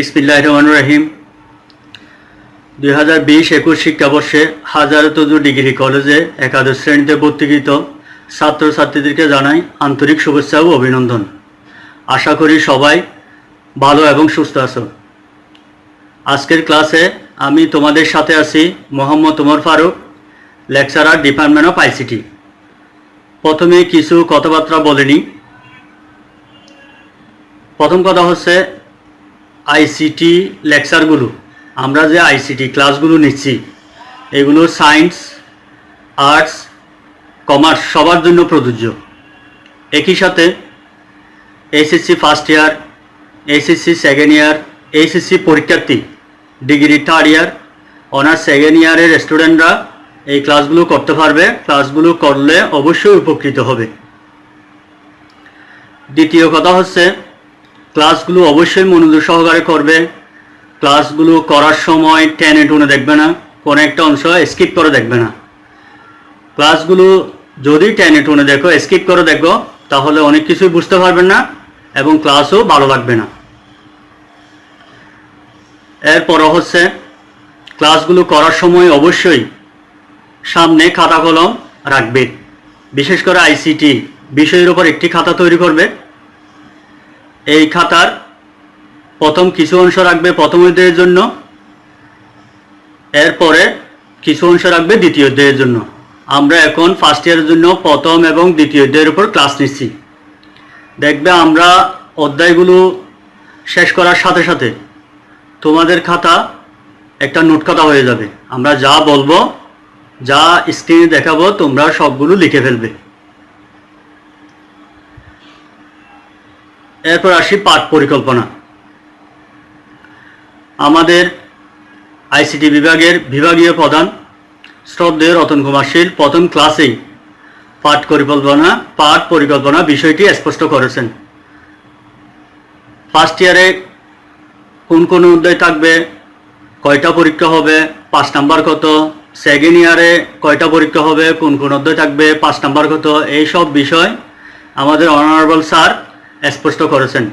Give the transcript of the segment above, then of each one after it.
বিসমিল্লাহির রহমানির রহিম 2020-21 শিক্ষাবর্ষে হাজারতজু ডিগ্রি কলেজে একাদশ শ্রেণীতে ভর্তিকৃত ছাত্রছাত্রীদেরকে জানাই আন্তরিক শুভেচ্ছা ও অভিনন্দন। আশা করি সবাই ভালো এবং সুস্থ আছো। আজকের ক্লাসে আমি তোমাদের সাথে আছি Mohammad Omar Faruk, lecturer, department of ICT. প্রথমে কিছু কথাবার্তা বলে নিই। প্রথম কথা হচ্ছে আইসিটি লেকচারগুলো, আমরা যে আইসিটি ক্লাসগুলো নিচ্ছি এগুলো সায়েন্স, আর্টস, কমার্স সবার জন্য প্রযোজ্য। একই সাথে HSC first year, HSC second year, HSC পরীক্ষার্থী, degree third year, honours second ইয়ারের স্টুডেন্টরা এই ক্লাসগুলো করতে পারবে। ক্লাসগুলো করলে অবশ্যই উপকৃত হবে। দ্বিতীয় কথা হচ্ছে ক্লাসগুলো অবশ্যই মনোযোগ সহকারে করবে। ক্লাসগুলো করার সময় টেনে টুনে দেখবে না, কোনো একটা অংশ স্কিপ করে দেখবে না। ক্লাসগুলো যদি টেনে টুনে দেখো, স্কিপ করে দেখো, তাহলে অনেক কিছুই বুঝতে পারবেন না এবং ক্লাসও ভালো লাগবে না। এরপরও হচ্ছে ক্লাসগুলো করার সময় অবশ্যই সামনে খাতা কলম রাখবে। বিশেষ করে আইসিটি বিষয়ের উপর একটি খাতা তৈরি করবে। এই খাতার প্রথম কিছু অংশ রাখবে প্রথম অধ্যায়ের জন্য, এরপরে কিছু অংশ রাখবে দ্বিতীয় অধ্যায়ের জন্য। আমরা এখন ফার্স্ট ইয়ারের জন্য প্রথম এবং দ্বিতীয় অধ্যায়ের উপর ক্লাস নিচ্ছি। দেখবে আমরা অধ্যায়গুলো শেষ করার সাথে সাথে তোমাদের খাতা একটা নোট খাতা হয়ে যাবে। আমরা যা বলবো, যা স্ক্রিনে দেখাবো, তোমরা সবগুলো লিখে ফেলবে। এরপর আসি পাঠ পরিকল্পনা। আমাদের আইসিটি বিভাগের বিভাগীয় প্রধান শ্রদ্ধেয় রতন কুমার শীল প্রথম ক্লাসেই পাঠ পরিকল্পনা বিষয়টি স্পষ্ট করেছেন। ফার্স্ট ইয়ারে কোন কোন অধ্যায় থাকবে, কয়টা পরীক্ষা হবে, 5 নাম্বার কত, সেকেন্ড ইয়ারে কয়টা পরীক্ষা হবে, কোন কোন অধ্যায় থাকবে, 5 নাম্বার কত, এইসব বিষয় আমাদের অনারেবল স্যার স্পষ্ট করেছেন।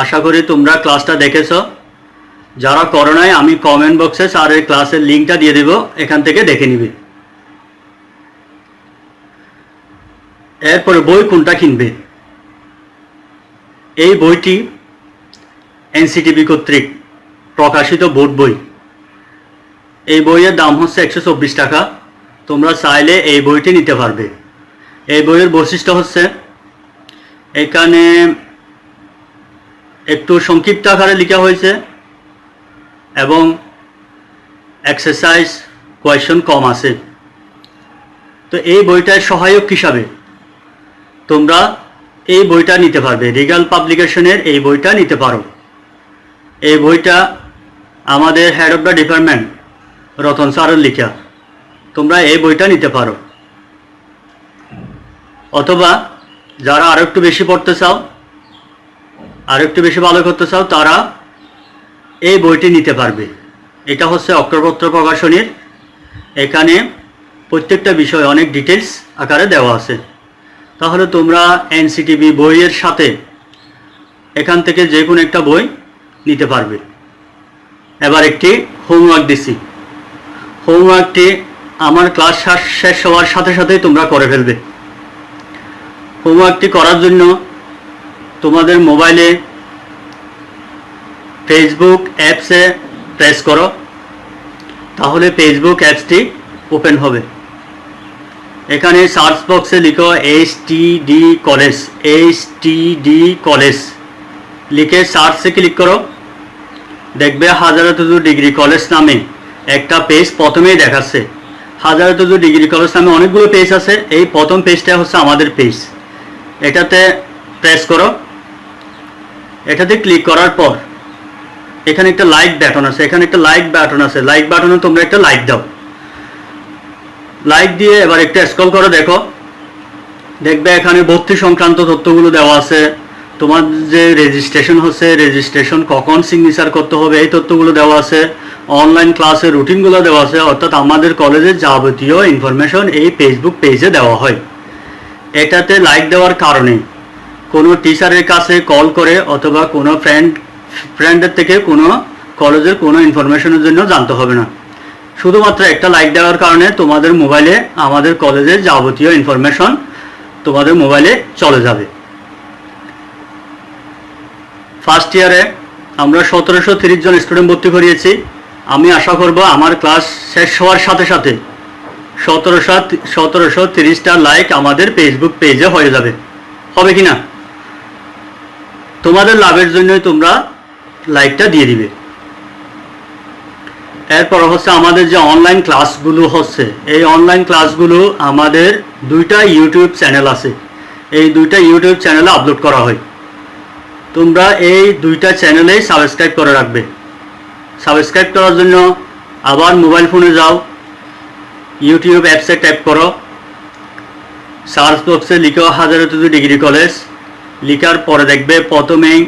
আশা করি তোমরা ক্লাসটা দেখেছো। যারা করো নাই, আমি কমেন্ট বক্সে স্যারের ক্লাসের লিঙ্কটা দিয়ে দেব, এখান থেকে দেখে নিবে। এরপরে বই কোনটা কিনবে। এই বইটি এনসিটিবি কর্তৃক প্রকাশিত বোর্ড বই। এই বইয়ের দাম হচ্ছে 124 টাকা। তোমরা চাইলে এই বইটি নিতে পারবে। এই বইয়ের বৈশিষ্ট্য হচ্ছে এখানে একটু সংক্ষিপ্ত আকারে লেখা হয়েছে এবং এক্সারসাইজ কোয়েশ্চন কম আছে। তো এই বইটার সহায়ক হিসাবে তোমরা এই বইটা নিতে পারবে। রিগাল পাবলিকেশনের এই বইটা নিতে পারো। এই বইটা আমাদের head of the department Ratan স্যারের লেখা। তোমরা এই বইটা নিতে পারো। অথবা যারা আরো একটু বেশি পড়তে চাও, আরো একটু বেশি ভালো করতে চাও, তারা এই বইটি নিতে পারবে। এটা হচ্ছে অক্ষরপত্র প্রকাশনীর। এখানে প্রত্যেকটা বিষয় অনেক ডিটেলস আকারে দেওয়া আছে। তাহলে তোমরা এনসিটিবি বইয়ের সাথে এখান থেকে যে কোনো একটা বই নিতে পারবে। এবার একটি হোমওয়ার্ক দিছি। হোমওয়ার্কটি আমার ক্লাস শেষ হওয়ার সাথে সাথেই তোমরা করে ফেলবে। হোমওয়ার্কটি করার জন্য তোমাদের মোবাইলে ফেসবুক অ্যাপসে প্রেস করো, তাহলে ফেসবুক অ্যাপসটি ওপেন হবে। এখানে সার্চ বক্সে লিখো এইচটিডি কলেজ, লিখে সার্চে ক্লিক করো। দেখবে হাজারতজু ডিগ্রি কলেজ নামে একটা পেজ প্রথমেই দেখাচ্ছে। হাজারতজু ডিগ্রি কলেজ নামে অনেকগুলো পেজ আছে। এই প্রথম পেজটা হচ্ছে আমাদের পেজ। এটাতে প্রেস করো। এটাতে ক্লিক করার পর এখানে একটা লাইক বাটন আছে। লাইক বাটনে তোমরা একটা লাইক দাও। লাইক দিয়ে এবার একটা স্ক্রল করে দেখো। দেখবে এখানে ভর্তি সংক্রান্ত তথ্যগুলো দেওয়া আছে। তোমার যে রেজিস্ট্রেশন হচ্ছে, রেজিস্ট্রেশন কখন সিগনেচার করতে হবে, এই তথ্যগুলো দেওয়া আছে। অনলাইন ক্লাসের রুটিনগুলো দেওয়া আছে। অর্থাৎ আমাদের কলেজের যাবতীয় ইনফরমেশন এই ফেসবুক পেজে দেওয়া হয়। এটাতে লাইক দেওয়ার কারণে কোনো টিচারের কাছে কল করে অথবা কোনো ফ্রেন্ডের থেকে কোনো কলেজের কোনো ইনফরমেশনের জন্য জানতে হবে না। শুধুমাত্র একটা লাইক দেওয়ার কারণে তোমাদের মোবাইলে আমাদের কলেজের যাবতীয় ইনফরমেশন তোমাদের মোবাইলে চলে যাবে। ফার্স্ট ইয়ারে আমরা 1730 জন স্টুডেন্ট ভর্তি করিয়েছি। আমি আশা করব আমার ক্লাস শেষ হওয়ার সাথে সাথে 1730টা লাইক আমাদের ফেসবুক পেজে হয়ে যাবে। হবে কি না? তোমাদের লাভের জন্যই তোমরা লাইকটা দিয়ে দিবে। এরপর হচ্ছে আমাদের যে অনলাইন ক্লাসগুলো হচ্ছে, এই অনলাইন ক্লাসগুলো আমাদের 2টা ইউটিউব চ্যানেল আছে। এই 2টা ইউটিউব চ্যানেলে আপলোড করা হয়। তোমরা এই 2টা চ্যানেলেই সাবস্ক্রাইব করে রাখবে। সাবস্ক্রাইব করার জন্য আবার মোবাইল ফোনে যাও, ইউটিউব অ্যাপসে ট্যাপ করো, সার্চ বক্সে লিখো হাজারাতুজু ডিগ্রি কলেজ। লিখার পরে দেখবে প্রথমেই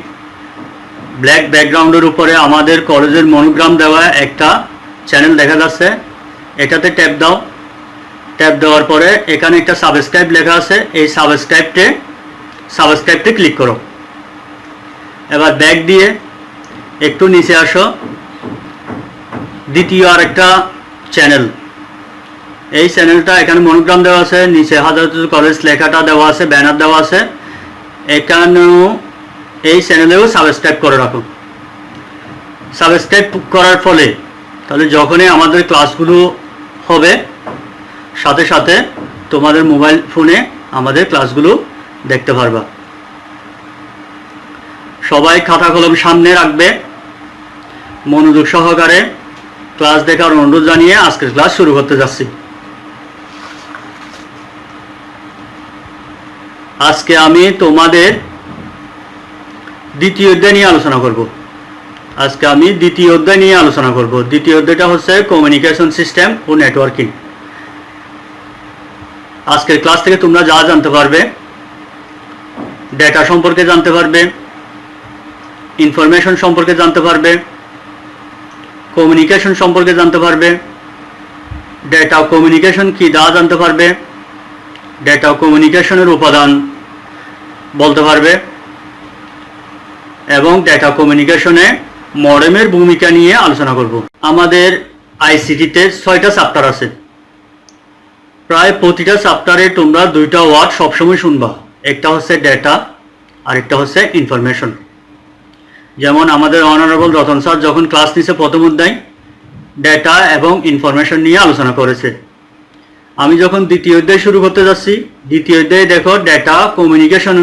ব্ল্যাক ব্যাকগ্রাউন্ডের উপরে আমাদের কলেজের মনোগ্রাম দেওয়া একটা চ্যানেল দেখা যাচ্ছে। এটাতে ট্যাপ দাও। ট্যাপ দেওয়ার পরে এখানে একটা সাবস্ক্রাইব লেখা আছে। এই সাবস্ক্রাইবতে ক্লিক করো। এবার ব্যাক দিয়ে একটু নিচে আসো, দ্বিতীয় আরেকটা চ্যানেল। এই চ্যানেলটা এখানে মনোগ্রাম দেওয়া আছে, নিচে হাজারাতুজু কলেজ লেখাটা দেওয়া আছে, ব্যানার দেওয়া আছে। এখানেও এই চ্যানেলেও সাবস্ক্রাইব করে রাখো। সাবস্ক্রাইব করার ফলে তাহলে যখনই আমাদের ক্লাসগুলো হবে সাথে সাথে তোমাদের মোবাইল ফোনে আমাদের ক্লাসগুলো দেখতে পারবা। সবাই খাতা কলম সামনে রাখবে, মনোযোগ সহকারে ক্লাস দেখার অনুরোধ জানিয়ে আজকের ক্লাস শুরু করতে যাচ্ছি। আজকে আমি তোমাদের দ্বিতীয় অধ্যায় নিয়ে আলোচনা করব। দ্বিতীয় অধ্যায়টা হচ্ছে কমিউনিকেশন সিস্টেম ও নেটওয়ার্কিং। আজকের ক্লাস থেকে তোমরা যা জানতে পারবে, ডেটা সম্পর্কে জানতে পারবে, ইনফরমেশন সম্পর্কে জানতে পারবে, কমিউনিকেশন সম্পর্কে জানতে পারবে, ডেটা কমিউনিকেশন কি তা জানতে পারবে, ডেটা কমিউনিকেশনের উপাদান বলতে পারবে এবং ডেটা কমিউনিকেশনে মডেমের ভূমিকা নিয়ে আলোচনা করব। আমাদের আইসিটিতে 6টা চ্যাপ্টার আছে। প্রায় প্রতিটা চ্যাপ্টারে তোমরা 2টা ওয়ার্ড সবসময় শুনবা, একটা হচ্ছে ডেটা আর একটা হচ্ছে ইনফরমেশন। যেমন আমাদের অনারেবল রতন স্যার যখন ক্লাস নিছে প্রথম অধ্যায় ডেটা এবং ইনফরমেশন নিয়ে আলোচনা করেছে। আমি যখন দ্বিতীয় অধ্যায় শুরু করতে যাচ্ছি, দ্বিতীয় অধ্যায়ে দেখো data communication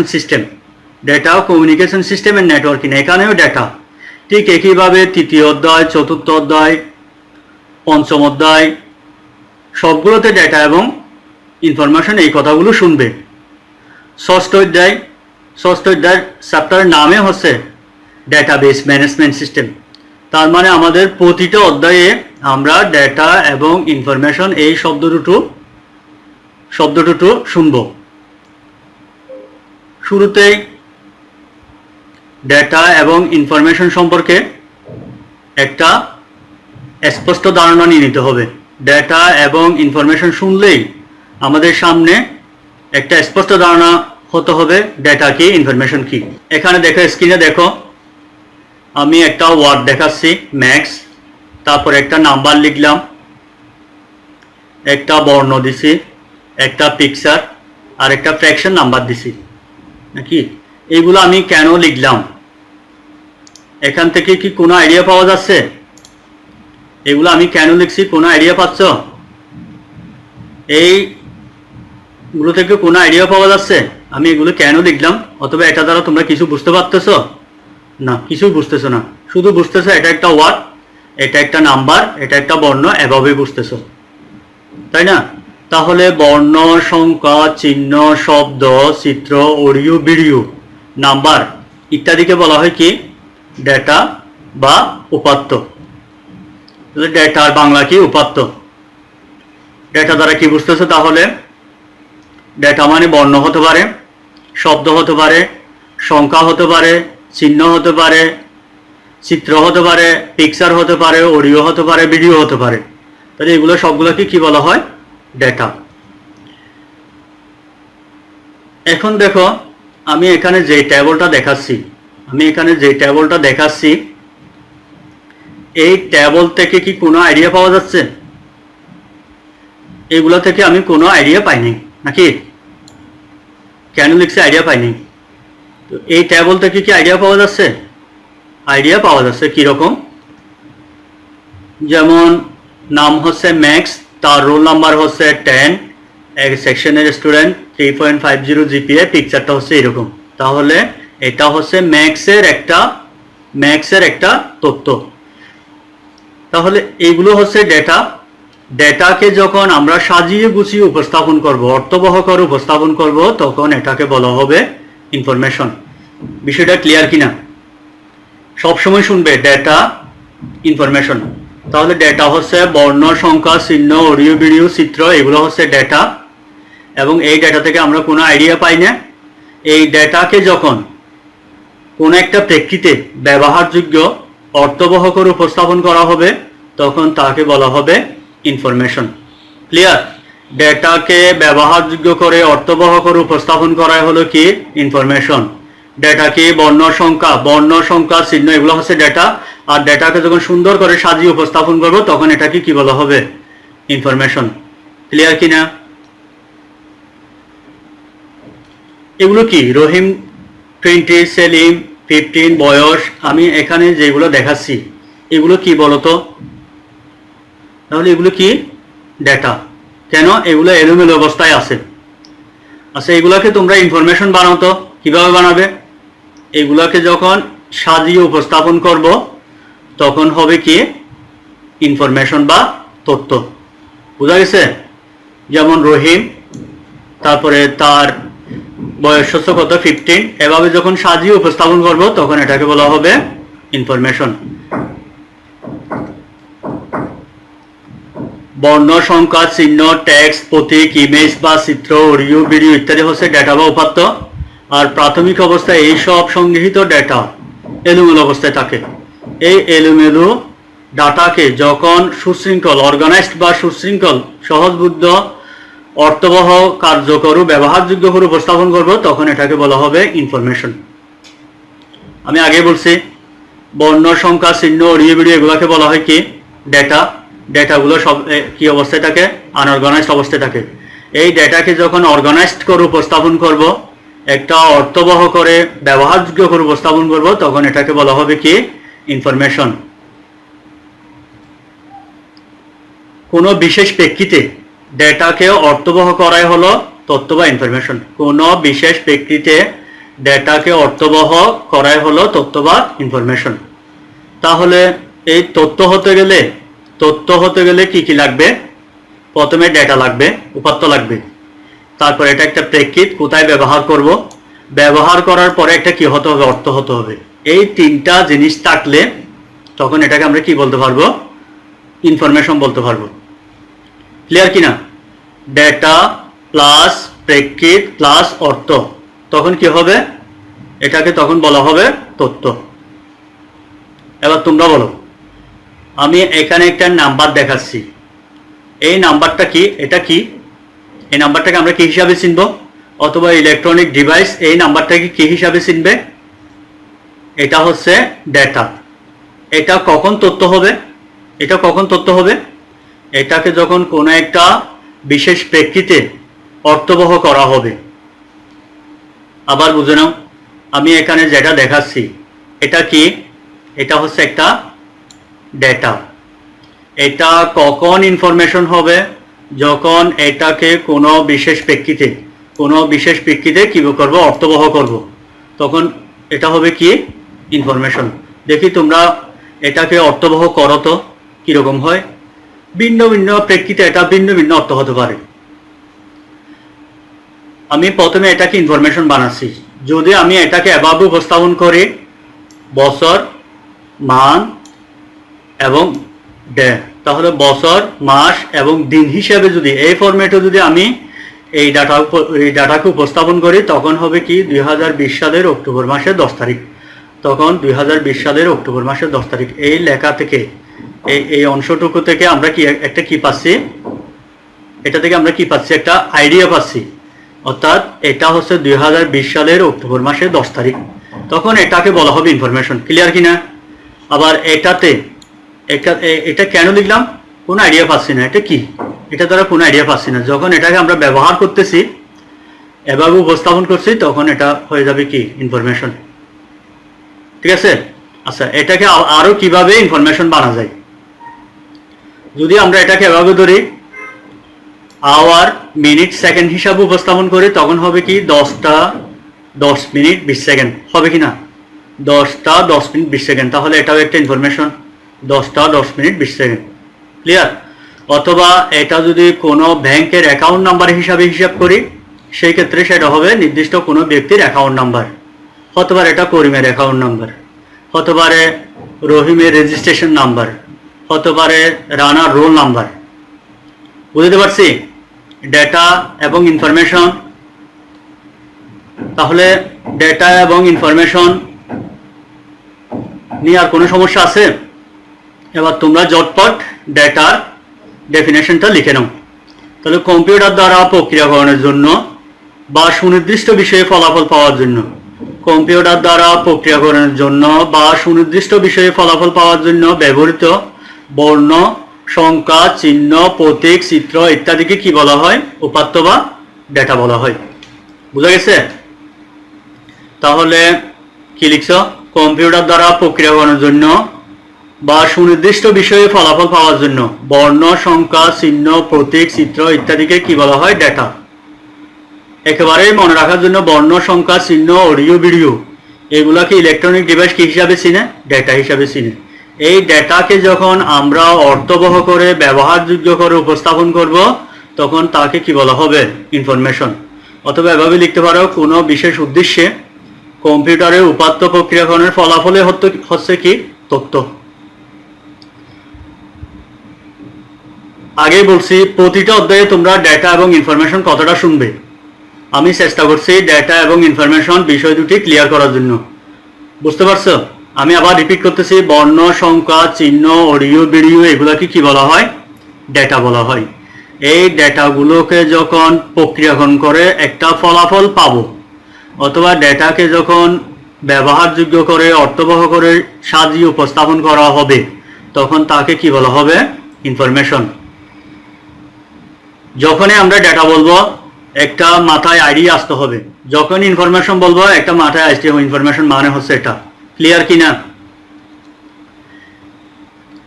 system and networking. এখানেও ডেটা ঠিক একইভাবে তৃতীয় অধ্যায়, চতুর্থ অধ্যায়, পঞ্চম অধ্যায় সবগুলোতে ডেটা এবং ইনফরমেশন এই কথাগুলো শুনবে। ষষ্ঠ অধ্যায় চ্যাপ্টারের নামে হচ্ছে ডেটাবেস ম্যানেজমেন্ট সিস্টেম। তার মানে আমাদের প্রতিটা অধ্যায়ে আমরা ডেটা এবং ইনফরমেশন এই শব্দ দুটো শুনব। শুরুতেই ডেটা এবং ইনফরমেশন সম্পর্কে একটা স্পষ্ট ধারণা নিয়ে নিতে হবে। ডেটা এবং ইনফরমেশন শুনলেই আমাদের সামনে একটা স্পষ্ট ধারণা হতে হবে ডেটা কি, ইনফরমেশন কি। এখানে দেখো, স্ক্রিনে দেখো, আমি একটা ওয়ার্ড দেখাচ্ছি ম্যাক্স, তারপর একটা নাম্বার লিখলাম, একটা বর্ণ দিছি, একটা পিকচার আর একটা ফ্র্যাকশন নাম্বার দিছি নাকি। এইগুলো আমি কেন লিখলাম, এখান থেকে কি কোনো আইডিয়া পাওয়া যাচ্ছে? এগুলো আমি কেন লিখছি কোনো আইডিয়া পাচ্ছ? এইগুলো থেকে কোনো আইডিয়া পাওয়া যাচ্ছে আমি এগুলো কেন লিখলাম? অথবা এটা দ্বারা তোমরা কিছু বুঝতে পারতেছো না? কিছুই বুঝতেছো না, শুধু বুঝতেছো এটা একটা ওয়ার্ড, এটা একটা নাম্বার, এটা একটা বর্ণ, এভাবেই বুঝতেছো, তাই না? তাহলে বর্ণ, সংখ্যা, চিহ্ন, শব্দ, চিত্র, অডিও, ভিডিও, নাম্বার ইত্যাদিকে বলা হয় কি? ডেটা বা উপাত্ত। ডেটার বাংলা কি? উপাত্ত। ডেটা দ্বারা কি বুঝতেছো তাহলে? ডেটা মানে বর্ণ হতে পারে, শব্দ হতে পারে, সংখ্যা হতে পারে, চিহ্ন হতে পারে, চিত্র হতে পারে, পিকচার হতে পারে, অডিও হতে পারে, ভিডিও হতে পারে। তাহলে এগুলো সবগুলোকে কি বলা হয়? ডেটা। এখন দেখো, আমি এখানে যে টেবলটা দেখাচ্ছি, আমি এখানে যে টেবলটা দেখাচ্ছি এই টেবল থেকে কি কোনো আইডিয়া পাওয়া যাচ্ছে? এগুলো থেকে আমি কোনো আইডিয়া পাইনি, নাকি? কেন লিখছি আইডিয়া পাইনি? তো এই টেবল থেকে কি আইডিয়া পাওয়া যাচ্ছে? আইডিয়া পাওয়া যাচ্ছে কিরকম? যেমন নাম হচ্ছে ম্যাক্স, তার রোল নাম্বার হচ্ছে 10, এক সেকশনের স্টুডেন্ট, 3.50 জিপিএ, পিকচারটা হচ্ছে এরকম। তাহলে এটা হচ্ছে ম্যাক্সের একটা তথ্য। তাহলে এগুলো হচ্ছে ডেটা। ডেটাকে যখন আমরা সাজিয়ে গুছিয়ে উপস্থাপন করব, অর্থবহ করে উপস্থাপন করব, তখন এটাকে বলা হবে ইনফরমেশন। বিষয়টা ক্লিয়ার কিনা? সবসময় শুনবে ডেটা, ইনফরমেশন। তাহলে ডেটা হচ্ছে বর্ণ, সংখ্যা, চিহ্ন, অডিও, ভিডিও, চিত্র, এগুলো হচ্ছে ডেটা। এবং এই ডেটা থেকে আমরা কোনো আইডিয়া পাই না। এই ডেটাকে যখন কোনো একটা প্রেক্ষিতে ব্যবহারযোগ্য, অর্থবহ করে উপস্থাপন করা হবে, তখন তাকে বলা হবে ইনফরমেশন। ক্লিয়ার? ডেটাকে ব্যবহারযোগ্য করে, অর্থবহ করে উপস্থাপন করা হলো কি? ইনফরমেশন। ডেটাকে বর্ণ, সংখ্যা, চিহ্ন, এগুলো হচ্ছে ডেটা। আর ডেটাকে যখন সুন্দর করে সাজিয়ে উপস্থাপন করব, তখন এটাকে কি বলা হবে? ইনফরমেশন। ক্লিয়ার কিনা? এগুলো কি? রহিম 20, সেলিম 15 বয়স। আমি এখানে যেগুলো দেখাচ্ছি এগুলো কি বলতো? তাহলে এগুলো কি? ডেটা। কেন? এগুলো এলোমেলো অবস্থায় আছে। আচ্ছা, এগুলাকে তোমরা ইনফরমেশন বানাও তো। কিভাবে বানাবে? এগুলাকে যখন সাজিয়ে উপস্থাপন করব, তখন হবে কি? ইনফরমেশন বা তথ্য। বোঝা গেছে? যেমন রহিম, তারপরে তার বয়স হচ্ছে কত? 15। এভাবে যখন সাজিয়ে উপস্থাপন করব, তখন এটাকে বলা হবে ইনফরমেশন। বর্ণ, সংখ্যা, চিহ্ন, টেক্সট, প্রতীক, ইমেজ বা চিত্র, অডিও, ভিডিও ইত্যাদি হচ্ছে ডেটা বা উপাত্ত। আর প্রাথমিক অবস্থায় এই সব সংগৃহীত ডেটা এলোমেলো অবস্থায় থাকে। এই এলোমেলো ডাটাকে যখন সুশৃঙ্খল, অর্গানাইজড বা সুশৃঙ্খল, সহজবুদ্ধ, অর্থবহ, কার্যকর, ব্যবহারযোগ্য করে উপস্থাপন করব, তখন এটাকে বলা হবে ইনফরমেশন। আমি আগে বলছি বর্ণ, সংখ্যা, চিহ্ন, অডিও, ভিডিও এগুলোকে বলা হয় কি? ডেটা। ডেটাগুলো সব কি অবস্থায় থাকে? আনঅর্গানাইজড অবস্থায় থাকে। এই ডেটাকে যখন অর্গানাইজড করে উপস্থাপন করব, একটা অর্থবহ করে, ব্যবহারযোগ্য করে উপস্থাপন করব, তখন এটাকে বলা হবে কি? ইনফরমেশন। কোনো বিশেষ প্রেক্ষিতে ডেটাকে অর্থবহ করাই হলো তথ্য বা ইনফরমেশন। কোনো বিশেষ প্রেক্ষিতে ডেটাকে অর্থবহ করাই হলো তথ্য বা ইনফরমেশন। তাহলে এই তথ্য হতে গেলে কি কি লাগবে? প্রথমে ডেটা লাগবে, উপাত্ত লাগবে। তারপর এটা একটা প্রেক্ষিত, কোথায় ব্যবহার করব, ব্যবহার করার পরে একটা কি হতে হবে? অর্থ হতে হবে। এই তিনটা জিনিস থাকলে তখন এটাকে আমরা কি বলতে পারবো? ইনফরমেশন বলতে পারবো। ক্লিয়ার কিনা? ডেটা প্লাস প্রেক্ষিত প্লাস অর্থ, তখন কি হবে? এটাকে তখন বলা হবে তথ্য। এবার তোমরা বলো। আমি এখানে একটা নাম্বার দেখাচ্ছি। এই নাম্বারটা কি? এটা কি? এই নাম্বারটাকে আমরা কি হিসাবে চিনব? অথবা ইলেকট্রনিক ডিভাইস এই নাম্বারটাকে কি হিসাবে চিনবে? এটা হচ্ছে ডেটা। এটা কখন তথ্য হবে? এটাকে যখন কোনো একটা বিশেষ প্রেক্ষিতে অর্থবহ করা হবে। আবার বুঝে নাও, আমি এখানে যেটা দেখাচ্ছি এটা কি? এটা হচ্ছে একটা ডেটা। এটা কখন ইনফরমেশন হবে? যখন এটাকে কোনো বিশেষ প্রেক্ষিতে কি করব? অর্থবহ করব, তখন এটা হবে কি? ইনফরমেশন। দেখি তোমরা এটাকে অর্থবহ করো তো কিরকম হয়। ভিন্ন ভিন্ন প্রেক্ষিতে এটা ভিন্ন ভিন্ন অর্থ হতে পারে। আমি প্রথমে এটাকে ইনফরমেশন বানাচ্ছি। যদি আমি এটাকে এভাবে উপস্থাপন করি, বছর, মান এবং ডে, তাহলে বছর, মাস এবং দিন হিসাবে যদি এই ফরম্যাটে যদি আমি এই ডাটাকে উপস্থাপন করি, তখন হবে কি? 2020 সালের অক্টোবর মাসের 10 তারিখ। তখন 2020 সালের অক্টোবর মাসের 10 তারিখ। এই লেখা থেকে, এই অংশটুকু থেকে আমরা কি পাচ্ছি? এটা থেকে আমরা কি পাচ্ছি? একটা আইডিয়া পাচ্ছি। অর্থাৎ এটা হচ্ছে 2020 সালের অক্টোবর মাসের 10 তারিখ। তখন এটাকে বলা হবে ইনফরমেশন। ক্লিয়ার কিনা? আবার এটা কেন লিখলাম কোনো আইডিয়া পাচ্ছি না, এটা কি, এটা দ্বারা কোনো আইডিয়া পাচ্ছি না। যখন এটাকে আমরা ব্যবহার করতেছি, এভাবে উপস্থাপন করছি, তখন এটা হয়ে যাবে কি ইনফরমেশন। ঠিক আছে? আচ্ছা, এটাকে আরো কিভাবে ইনফরমেশন বানা যায়, যদি আমরা এটাকে এভাবে ধরি, আওয়ার, মিনিট, সেকেন্ড হিসাবে উপস্থাপন করি, তখন হবে কি 10 মিনিট 20 সেকেন্ড হবে কি না? 10 মিনিট 20 সেকেন্ড, তাহলে এটাও একটা ইনফরমেশন। 10 minute 20 second. ক্লিয়ার? অথবা এটা যদি কোনো ব্যাংকের অ্যাকাউন্ট নাম্বার হিসাবে হিসাব করি, সেই ক্ষেত্রে সেটা হবে নির্দিষ্ট কোনো ব্যক্তির অ্যাকাউন্ট নাম্বার, হতে পারে এটা করিমের অ্যাকাউন্ট নাম্বার, হতে পারে রহিমের রেজিস্ট্রেশন নাম্বার, হতে পারে রানার রোল নাম্বার। বুঝতে পারছি? ডেটা এবং ইনফরমেশন, তাহলে ডেটা এবং ইনফরমেশন নিয়ে আর কোনো সমস্যা আছে? এবার তোমরা ঝটপট ডেটার ডেফিনেশনটা লিখে নাও। তাহলে কম্পিউটার দ্বারা প্রক্রিয়াকরণের জন্য বা সুনির্দিষ্ট বিষয়ে ফলাফল পাওয়ার জন্য, কম্পিউটার দ্বারা প্রক্রিয়াকরণের জন্য বা সুনির্দিষ্ট বিষয়ে ফলাফল পাওয়ার জন্য ব্যবহৃত বর্ণ, সংখ্যা, চিহ্ন, প্রতীক, চিত্র ইত্যাদিকে কি বলা হয়? উপাত্ত বা ডেটা বলা হয়। বুঝা গেছে? তাহলে কি লিখছ? কম্পিউটার দ্বারা প্রক্রিয়াকরণের জন্য বা সুনির্দিষ্ট বিষয়ে ফলাফল পাওয়ার জন্য বর্ণ, সংখ্যা, চিহ্ন, প্রতীক, চিত্র ইত্যাদিকে কি বলা হয়? ডেটা। একেবারেই মনে রাখার জন্য বর্ণ, সংখ্যা, চিহ্ন, অডিও, ভিডিও এগুলাকে ইলেকট্রনিক ডিভাইস কি হিসাবে চিনে? ডেটা হিসাবে চিনে। এই ডেটাকে যখন আমরা অর্থবহ করে ব্যবহারযোগ্য করে উপস্থাপন করব, তখন তাকে কি বলা হবে? ইনফরমেশন। অথবা এভাবে লিখতে পারো, কোনো বিশেষ উদ্দেশ্যে কম্পিউটারের উপাত্ত প্রক্রিয়াকরণের ফলাফলে হচ্ছে কি? তথ্য। আগেই বলছি, প্রতিটা অধ্যায়ে তোমরা ডেটা এবং ইনফরমেশন কতটা শুনবে, আমি চেষ্টা করছি ডেটা এবং ইনফরমেশন বিষয় দুটি ক্লিয়ার করার জন্য। বুঝতে পারছো? আমি আবার রিপিট করতেছি, বর্ণ, সংখ্যা, চিহ্ন, অডিও, ভিডিও এগুলাকে কি বলা হয়? ডেটা বলা হয়। এই ডেটাগুলোকে যখন প্রক্রিয়াকরণ করে একটা ফলাফল পাবো, অথবা ডেটাকে যখন ব্যবহারযোগ্য করে অর্থবহ করে সাজিয়ে উপস্থাপন করা হবে, তখন তাকে কি বলা হবে? ইনফরমেশন। যখনই আমরা ডেটা বলবো, একটা মাথায় আইডিয়া আসতে হবে। যখন ইনফরমেশন বলবো, একটা মাথায় আসতে হবে ইনফরমেশন মানে হচ্ছে এটা। ক্লিয়ার কিনা?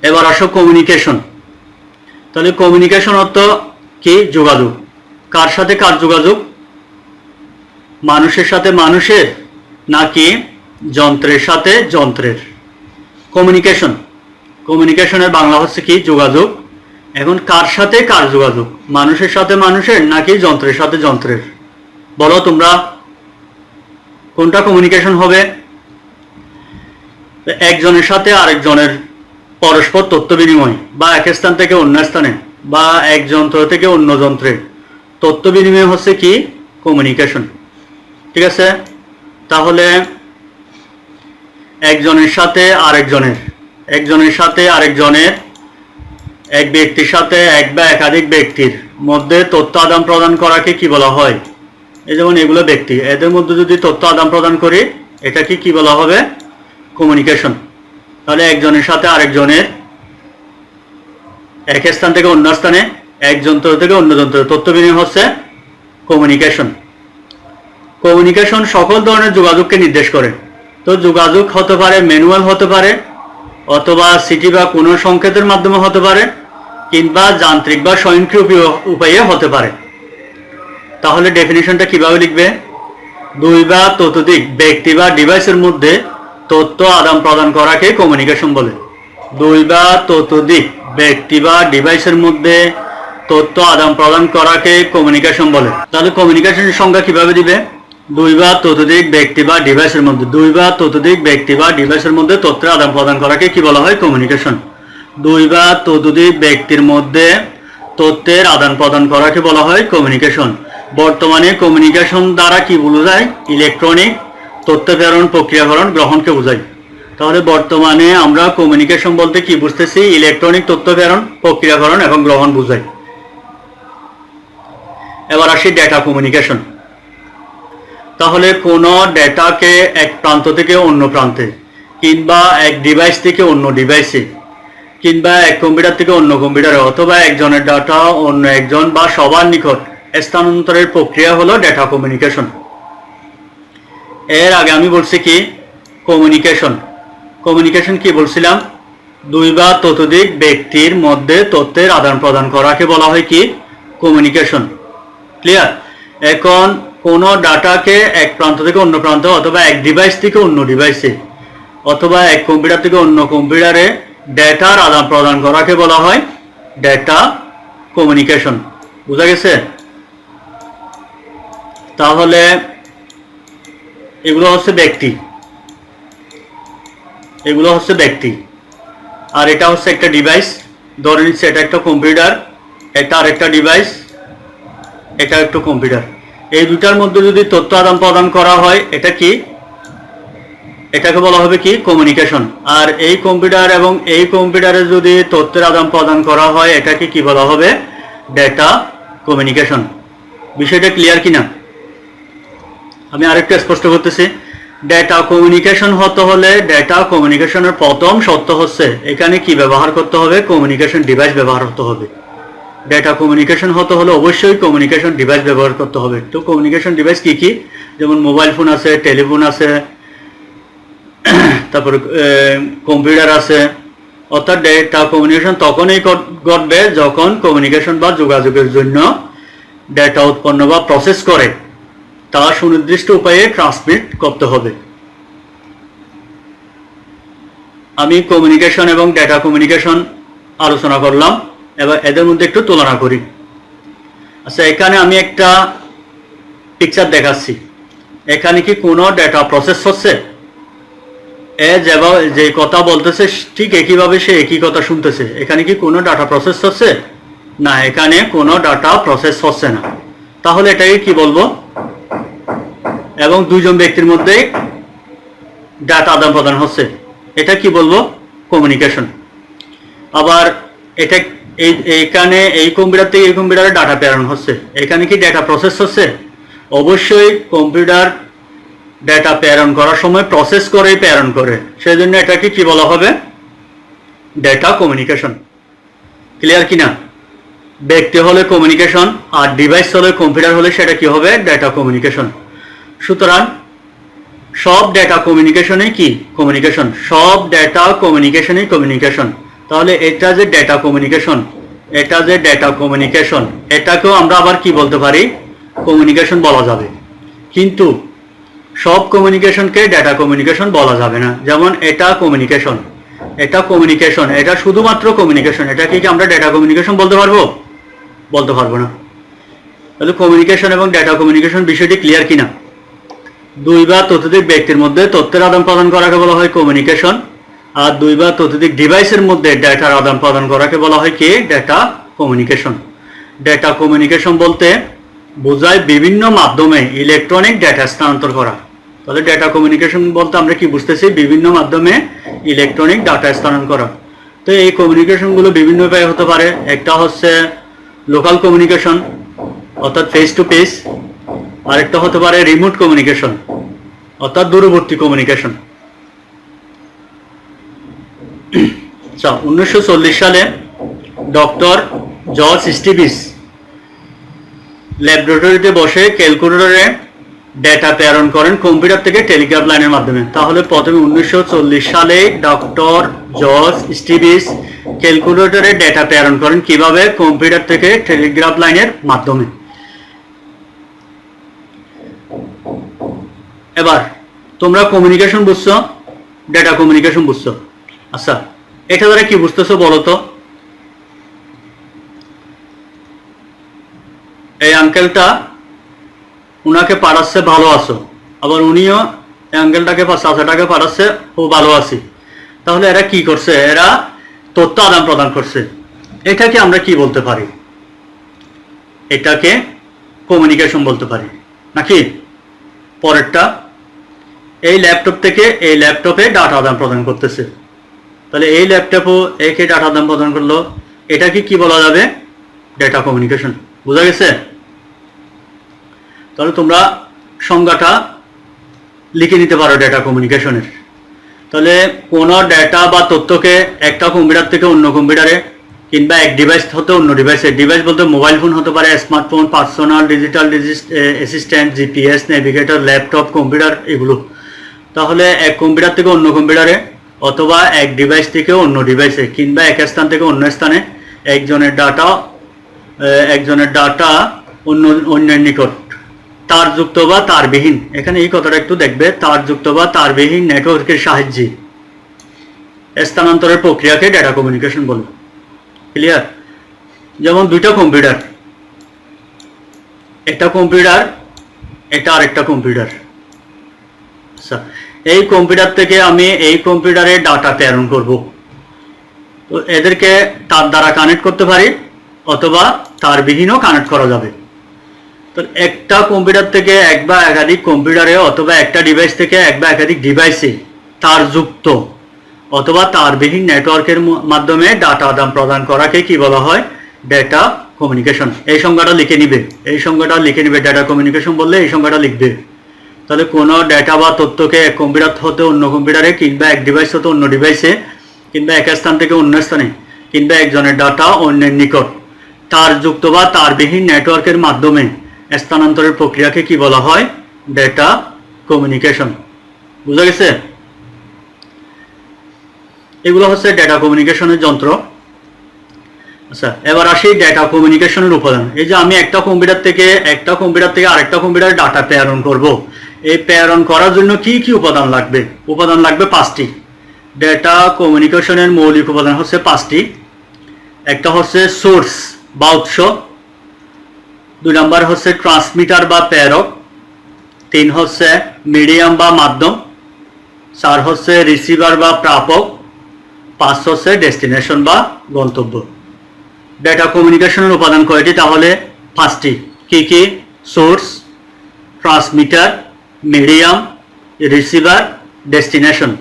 এবার আসো কমিউনিকেশন। তাহলে কমিউনিকেশন অর্থ কি? যোগাযোগ। কার সাথে কার যোগাযোগ? মানুষের সাথে মানুষের, নাকি যন্ত্রের সাথে যন্ত্রের? কমিউনিকেশন, কমিউনিকেশনের বাংলা হচ্ছে কি? যোগাযোগ। এখন কার সাথে কার যোগাযোগ? মানুষের সাথে মানুষের, নাকি যন্ত্রের সাথে যন্ত্রের? বলো তোমরা, কোনটা কমিউনিকেশন হবে? একজনের সাথে আরেকজনের পরস্পর তথ্য বিনিময়, বা এক স্থান থেকে অন্য স্থানে, বা এক যন্ত্র থেকে অন্য যন্ত্রে তথ্য বিনিময় হচ্ছে কি? কমিউনিকেশন। ঠিক আছে? তাহলে একজনের সাথে আরেকজনের, একজনের সাথে আরেকজনের, এক ব্যক্তির সাথে এক বা একাধিক ব্যক্তির মধ্যে তথ্য আদান প্রদান করাকে কি বলা হয়? এই যেমন এগুলো ব্যক্তি, এদের মধ্যে যদি তথ্য আদান প্রদান করি, এটাকে কি বলা হবে? কমিউনিকেশন। তাহলে একজনের সাথে আরেকজনের এক স্থান থেকে অন্য স্থানে, এক যন্ত্র থেকে অন্য যন্ত্রে তথ্য বিনিময় হচ্ছে কমিউনিকেশন। কমিউনিকেশন সকল ধরনের যোগাযোগকে নির্দেশ করে। তো যোগাযোগ হতে পারে ম্যানুয়াল হতে পারে, অথবা সিটি বা কোনো সংকেতের মাধ্যমে হতে পারে, কিংবা যান্ত্রিক বা স্বয়ংক্রিয় উপায়ে হতে পারে। তাহলে ডেফিনিশনটা কিভাবে লিখবে? দুই বা ততোধিক ব্যক্তি বা ডিভাইসের মধ্যে তথ্য আদান প্রদান করাকে কমিউনিকেশন বলে। দুই বা ততোধিক ব্যক্তি বা ডিভাইসের মধ্যে তথ্য আদান প্রদান করাকে কমিউনিকেশন বলে। তাহলে কমিউনিকেশনের সংজ্ঞা কিভাবে দিবে? দুই বা ততোধিক ব্যক্তি বা ডিভাইসের মধ্যে, দুই বা ততোধিক ব্যক্তি বা ডিভাইসের মধ্যে তথ্যের আদান প্রদান করাকে কি বলা হয়? কমিউনিকেশন। দুই বা ততোধিক ব্যক্তির মধ্যে তথ্যের আদান প্রদান করাকে বলা হয় কমিউনিকেশন। বর্তমানে কমিউনিকেশন দ্বারা কি বোঝায়? ইলেকট্রনিক তথ্য প্রেরণ, প্রক্রিয়াকরণ, গ্রহণকে বোঝায়। তাহলে বর্তমানে আমরা কমিউনিকেশন বলতে কি বুঝতেছি? ইলেকট্রনিক তথ্য প্রেরণ, প্রক্রিয়াকরণ এবং গ্রহণ বোঝায়। এবার আসি ডেটা কমিউনিকেশন। তাহলে কোনো ডেটাকে এক প্রান্ত থেকে অন্য প্রান্তে, কিংবা এক ডিভাইস থেকে অন্য ডিভাইসে, কিংবা এক কম্পিউটার থেকে অন্য কম্পিউটারে, অথবা একজনের ডাটা অন্য একজন বা সবার নিকট স্থানান্তরের প্রক্রিয়া হলো ডেটা কমিউনিকেশন। এর আগে আমি বলছি কি কমিউনিকেশন। কমিউনিকেশন কি বলছিলাম? দুই বা ততোধিক ব্যক্তির মধ্যে তথ্যের আদান প্রদান করাকে বলা হয় কি কমিউনিকেশন। ক্লিয়ার? এখন কোনো ডাটাকে এক প্রান্ত থেকে অন্য প্রান্ত, অথবা এক ডিভাইস থেকে অন্য ডিভাইসে, অথবা এক কম্পিউটার থেকে অন্য কম্পিউটারে ডেটার আদান প্রদান করাকে বলা হয় ডেটা কমিউনিকেশন। বুঝা গেছে? তাহলে এগুলো হচ্ছে ব্যক্তি, এগুলো হচ্ছে ব্যক্তি, আর এটা হচ্ছে একটা ডিভাইস। ধরে নিচ্ছে এটা একটা কম্পিউটার, এটা আরেকটা ডিভাইস, এটা একটা কম্পিউটার। এই দুটার মধ্যে যদি তথ্য আদান প্রদান করা হয় এটা কি, এটাকে বলা হবে কি কমিউনিকেশন। আর এই কম্পিউটার এবং এই কম্পিউটারে যদি তথ্যের আদান প্রদান করা হয় এটাকে কি বলা হবে? Data communication. বিষয়টা ক্লিয়ার কিনা? আমি আরেকটু স্পষ্ট করতেছি। ডেটা কমিউনিকেশন হতে হলে ডেটা কমিউনিকেশনের প্রথম শর্ত হচ্ছে এখানে কি ব্যবহার করতে হবে? কমিউনিকেশন ডিভাইস ব্যবহার হতে হবে। ডেটা কমিউনিকেশন হতে হলে অবশ্যই কমিউনিকেশন ডিভাইস ব্যবহার করতে হবে। তো কমিউনিকেশন ডিভাইস কি কি? যেমন মোবাইল ফোন আছে, টেলিফোন আছে, তারপরে কম্পিউটার আছে। অর্থাৎ ডেটা কমিউনিকেশন তখনই ঘটবে যখন কমিউনিকেশন বা যোগাযোগের জন্য ডেটা উৎপন্ন বা প্রসেস করে তা সুনির্দিষ্ট উপায়ে ট্রান্সমিট করতে হবে। আমি কমিউনিকেশন এবং ডেটা কমিউনিকেশন আলোচনা করলাম, এবার এদের মধ্যে একটু তুলনা করি। আচ্ছা, এখানে আমি একটা পিকচার দেখাচ্ছি। এখানে কি কোনো ডেটা প্রসেস হচ্ছে? যে কথা বলতেছে ঠিক একইভাবে সে একই কথা শুনতেছে। এখানে কি কোনো ডাটা প্রসেস হচ্ছে? না, এখানে কোনো ডাটা প্রসেস হচ্ছে না। তাহলে এটাকে কি বলবো? এবং দুইজন ব্যক্তির মধ্যে ডাটা আদান প্রদান হচ্ছে, এটা কি বলবো? কমিউনিকেশন। আবার এটা এইখানে এই কম্পিউটার থেকে এই কম্পিউটারে ডাটা প্রেরণ হচ্ছে, এখানে কি ডেটা প্রসেস হচ্ছে? অবশ্যই কম্পিউটার ডেটা প্রেরণ করার সময় প্রসেস করেই প্রেরণ করে, সেই জন্য এটাকে কি বলা হবে? Data communication. ক্লিয়ার কিনা? ব্যক্তি হলে কমিউনিকেশন, আর ডিভাইস হলে কম্পিউটার হলে সেটা কি হবে? Data communication. সুতরাং সব ডেটা কমিউনিকেশনই কি কমিউনিকেশন, সব ডেটা কমিউনিকেশনই কমিউনিকেশন। তাহলে এটা যে ডেটা কমিউনিকেশন, এটা যে ডেটা কমিউনিকেশন, এটাকেও আমরা আবার কি বলতে পারি? কমিউনিকেশন বলা যাবে। কিন্তু সব কমিউনিকেশনকে ডেটা কমিউনিকেশন বলা যাবে না। যেমন এটা কমিউনিকেশন, এটা কমিউনিকেশন, এটা শুধুমাত্র কমিউনিকেশন, এটাকে কি আমরা ডেটা কমিউনিকেশন বলতে পারবো? বলতে পারবো না। তাহলে কমিউনিকেশন এবং ডেটা কমিউনিকেশন বিষয়টি ক্লিয়ার কিনা? দুই বা ততোধিক ব্যক্তির মধ্যে তথ্যের আদান প্রদান করাকে বলা হয় কমিউনিকেশন, আর দুই বা ততোধিক ডিভাইসের মধ্যে ডেটার আদান প্রদান করাকে বলা হয় কি? Data communication. ডেটা কমিউনিকেশন বলতে বোঝায় বিভিন্ন মাধ্যমে ইলেকট্রনিক ডেটা স্থানান্তর করা। তাহলে ডেটা কমিউনিকেশন বলতে আমরা কি বুঝতেছি? বিভিন্ন মাধ্যমে ইলেকট্রনিক ডাটা স্থানান্তর করা। তো এই কমিউনিকেশনগুলো বিভিন্ন উপায়ে হতে পারে। একটা হচ্ছে লোকাল কমিউনিকেশন, অর্থাৎ ফেস টু ফেস। আরেকটা হতে পারে রিমোট কমিউনিকেশন, অর্থাৎ দূরবর্তী কমিউনিকেশন। 1940 সালে ডক্টর জর্জ স্টিভিস ল্যাবরেটরিতে বসে ক্যালকুলেটরে ডেটা প্রেরণ করেন কম্পিউটার থেকে টেলিগ্রাফ লাইনের মাধ্যমে। তাহলে প্রথমে 1940 সালে ডক্টর জর্জ স্টিভিস ক্যালকুলেটরে ডেটা প্রেরণ করেন কিভাবে? কম্পিউটার থেকে টেলিগ্রাফ লাইনের মাধ্যমে। এবার তোমরা কমিউনিকেশন বুঝছো, ডেটা কমিউনিকেশন বুঝছো। আচ্ছা, এটা দ্বারা কি বুঝতেছো বলো তো? এই আঙ্কেলটা উনাকে পাঠাচ্ছে ভালো আছো, আবার উনিও এই আঙ্কেলটাকে চাচাটাকে পাঠাচ্ছে ও ভালো আছি। তাহলে এরা কি করছে? এরা তথ্য আদান প্রদান করছে। এটাকে আমরা কি বলতে পারি? এটাকে কমিউনিকেশন বলতে পারি নাকি? পরেরটা, এই ল্যাপটপ থেকে এই ল্যাপটপে ডাটা আদান প্রদান করতেছে। তাহলে এই ল্যাপটপও একে ডাটা আদান প্রদান করলো, এটাকে কি বলা যাবে? Data communication. বোঝা গেছে? তাহলে তোমরা সংজ্ঞাটা লিখে নিতে পারো ডেটা কমিউনিকেশনের। তাহলে কোনো ডেটা বা তথ্যকে একটা কম্পিউটার থেকে অন্য কম্পিউটারে কিংবা এক ডিভাইস হতে অন্য ডিভাইসে, ডিভাইস বলতে মোবাইল ফোন হতে পারে, smartphone, personal digital assistant, GPS, navigator, laptop, computer, এগুলো। তাহলে এক কম্পিউটার থেকে অন্য কম্পিউটারে অথবা এক ডিভাইস থেকে অন্য ডিভাইসে কিংবা এক স্থান থেকে অন্য স্থানে একজনের ডাটা অন্যের নিকট তারযুক্ত বা তারবিহীন, এখানে এই কথাটা একটু দেখবে, তারযুক্ত বা তারবিহীন নেটওয়ার্কের সাহায্যে স্থানান্তরের প্রক্রিয়াকে ডেটা কমিউনিকেশন বলে। ক্লিয়ার? যেমন দুইটা কম্পিউটার, একটা কম্পিউটার, এটা আরেকটা কম্পিউটার। আচ্ছা, এই কম্পিউটার থেকে আমি এই কম্পিউটারে ডাটা প্রেরণ করব, তো এদেরকে তার দ্বারা কানেক্ট করতে পারি অথবা তারবিহীনও কানেক্ট করা যাবে। তো একটা কম্পিউটার থেকে এক বা একাধিক কম্পিউটারে অথবা একটা ডিভাইস থেকে এক বা একাধিক ডিভাইসে তারযুক্ত অথবা তারবিহীন নেটওয়ার্কের মাধ্যমে ডাটা আদান প্রদান করাকে কি বলা হয়? Data communication. এই সংজ্ঞাটা লিখে নিবে, ডেটা কমিউনিকেশন বললে এই সংজ্ঞাটা লিখবে। তাহলে কোনো ডেটা বা তথ্যকে এক কম্পিউটার হতে অন্য কম্পিউটারে কিংবা এক ডিভাইস হতে অন্য ডিভাইসে কিংবা এক স্থান থেকে অন্য স্থানে কিংবা একজনের ডাটা অন্যের নিকট তারযুক্ত বা তারবিহীন নেটওয়ার্কের মাধ্যমে স্থানান্তরের প্রক্রিয়াকে কি বলা হয়? Data communication. বুঝা গেছে? এগুলো হচ্ছে ডেটা কমিউনিকেশনের যন্ত্র। আচ্ছা, এবার আসি ডেটা কমিউনিকেশনের উপাদান। এই যে আমি একটা কম্পিউটার থেকে আরেকটা কম্পিউটারে ডাটা প্রেরণ করব, এই প্রেরণ করার জন্য কি কি উপাদান লাগবে? উপাদান লাগবে 5টি। ডেটা কমিউনিকেশনের মৌলিক উপাদান হচ্ছে 5টি। একটা হচ্ছে সোর্স বা উৎস, 2 নম্বর হচ্ছে ট্রান্সমিটার বা প্রেরক, 3 হচ্ছে মিডিয়াম বা মাধ্যম, 4 হচ্ছে রিসিভার বা প্রাপক, 5 হচ্ছে ডেস্টিনেশন বা গন্তব্য। ডেটা কমিউনিকেশনের উপাদান কয়টি? তাহলে 5টি। কি কি? Source, transmitter, medium, receiver, destination.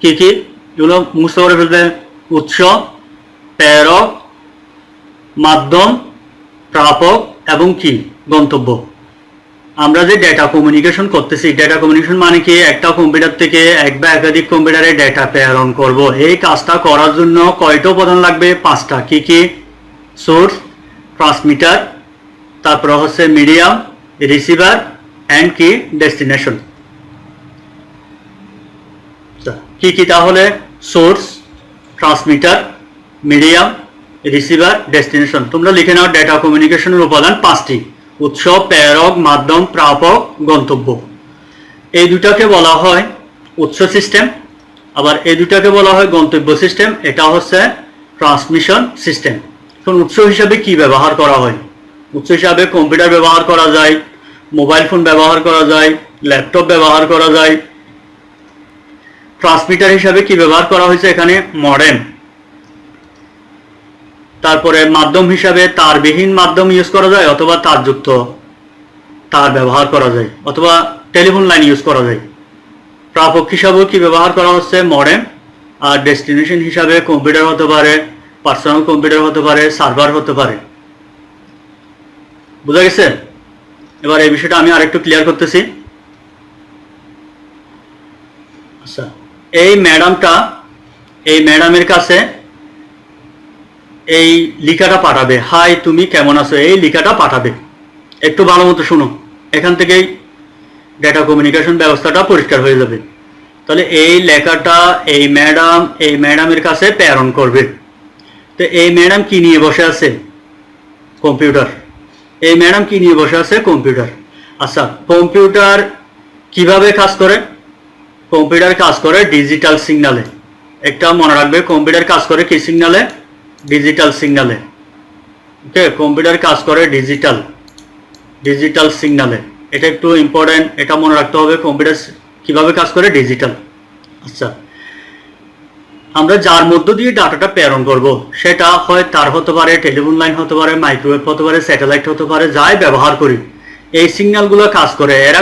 কি কি? এগুলো মুখস্থ করে ফেলবে। উৎস, প্রেরক, মাধ্যম, প্রাপক এবং কি? গন্তব্য। আমরা যে ডেটা কমিউনিকেশন করতেছি, ডেটা কমিউনিকেশন মানে কি? একটা কম্পিউটার থেকে এক বা একাধিক কম্পিউটারে ডেটা প্রেরণ করব। এই কাজটা করার জন্য কয়টা উপাদান লাগবে? 5টা। কি কি? সোর্স, ট্রান্সমিটার, তারপর হচ্ছে মিডিয়াম, রিসিভার এন্ড কি? ডেস্টিনেশন। কি কি তাহলে? Source, transmitter, medium, receiver, destination. তোমরা লিখে নাও ডেটা কমিউনিকেশনের উপাদান 5টি। উৎস, প্রেরক, মাধ্যম, প্রাপক, গন্তব্য। এই দুটাকে বলা হয় উৎস সিস্টেম, আবার এই দুটাকে বলা হয় গন্তব্য সিস্টেম। এটা হচ্ছে ট্রান্সমিশন সিস্টেম। এখন উৎস হিসাবে কি ব্যবহার করা হয়? উৎস হিসাবে কম্পিউটার ব্যবহার করা যায়, মোবাইল ফোন ব্যবহার করা যায়, ল্যাপটপ ব্যবহার করা যায়। ট্রান্সমিটার হিসাবে কি ব্যবহার করা হয়েছে এখানে? মডেম। তারপরে মাধ্যম হিসাবে তারবিহীন মাধ্যম ইউজ করা যায় অথবা তারযুক্ত তার ব্যবহার করা যায় অথবা টেলিফোন লাইন ইউজ করা যায়। প্রাপক হিসাবেও কি ব্যবহার করা হচ্ছে? মডেম। আর ডেস্টিনেশন হিসাবে কম্পিউটার হতে পারে, পার্সোনাল কম্পিউটার হতে পারে, সার্ভার হতে পারে। বুঝা গেছে? এবার এই বিষয়টা আমি আরেকটু ক্লিয়ার করতেছি। আচ্ছা, এই ম্যাডামের কাছে এই লিখাটা পাঠাবে, হাই তুমি কেমন আছো, এই লিখাটা পাঠাবে। একটু ভালো মতো শুনো, এখান থেকেই ডেটা কমিউনিকেশন ব্যবস্থাটা পরিষ্কার হয়ে যাবে। তাহলে এই লেখাটা এই ম্যাডামের কাছে প্রেরণ করবে। তো এই ম্যাডাম কি নিয়ে বসে আছে? কম্পিউটার। এই ম্যাডাম কি নিয়ে বসে আছে? কম্পিউটার। আচ্ছা, কম্পিউটার কিভাবে কাজ করে? কম্পিউটার কাজ করে ডিজিটাল সিগন্যালে। একটা মনে রাখবে, কম্পিউটার কাজ করে কি সিগন্যালে? ডিজিটাল সিগন্যালে। ওকে, কম্পিউটার কাজ করে ডিজিটাল সিগন্যালে। এটা একটু ইম্পর্টেন্ট, এটা মনে রাখতে হবে। কম্পিউটার কিভাবে কাজ করে? ডিজিটাল। আচ্ছা, আমরা যার মধ্য দিয়ে ডাটাটা প্রেরণ করব সেটা হয় তার হতে পারে, টেলিফোন লাইন হতে পারে, মাইক্রোওয়েভ হতে পারে, স্যাটেলাইট হতে পারে, যাই ব্যবহার করি এই সিগন্যালগুলো কাজ করে। এরা